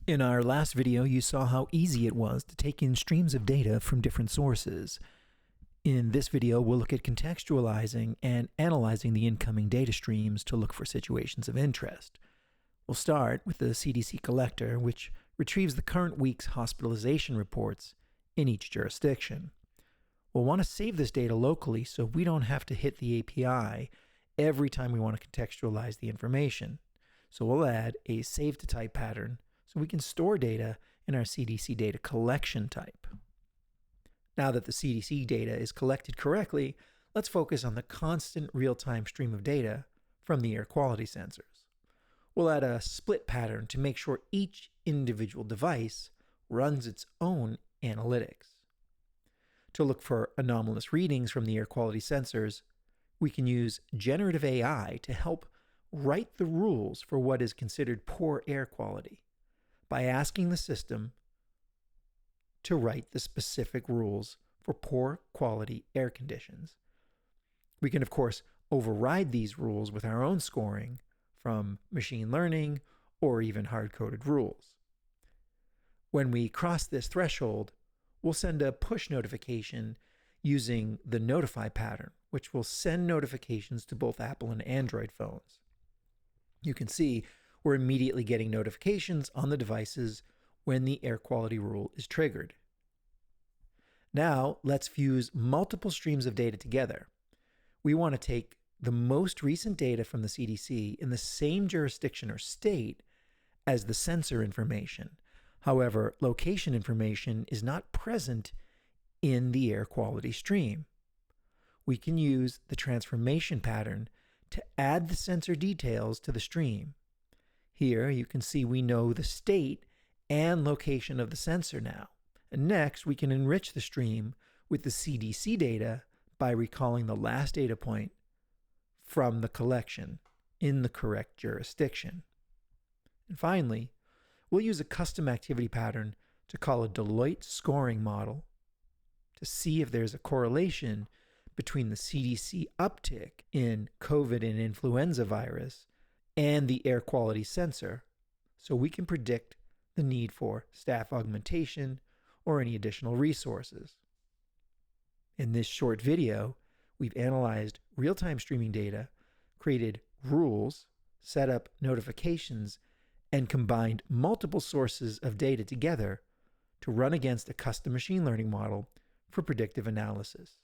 In our last video, you saw how easy it was to take in streams of data from different sources. In this video, we'll look at contextualizing and analyzing the incoming data streams to look for situations of interest. We'll start with the CDC collector, which retrieves the current week's hospitalization reports in each jurisdiction. We'll want to save this data locally so we don't have to hit the API every time we want to contextualize the information. So we'll add a save to type pattern so we can store data in our CDC data collection type. Now that the CDC data is collected correctly, let's focus on the constant real-time stream of data from the air quality sensors. We'll add a split pattern to make sure each individual device runs its own analytics. To look for anomalous readings from the air quality sensors, we can use generative AI to help write the rules for what is considered poor air quality by asking the system to write the specific rules for poor quality air conditions. We can, of course, override these rules with our own scoring from machine learning or even hard-coded rules. When we cross this threshold, we'll send a push notification using the notify pattern, which will send notifications to both Apple and Android phones. You can see we're immediately getting notifications on the devices when the air quality rule is triggered. Now, let's fuse multiple streams of data together. We want to take the most recent data from the CDC in the same jurisdiction or state as the sensor information. However, location information is not present in the air quality stream. We can use the transformation pattern to add the sensor details to the stream. Here you can see we know the state and location of the sensor now. And next, we can enrich the stream with the CDC data by recalling the last data point from the collection in the correct jurisdiction. And finally, we'll use a custom activity pattern to call a Deloitte scoring model to see if there's a correlation between the CDC uptick in COVID and influenza virus and the air quality sensor, so we can predict the need for staff augmentation or any additional resources. In this short video, we've analyzed real-time streaming data, created rules, set up notifications, and combined multiple sources of data together to run against a custom machine learning model for predictive analysis.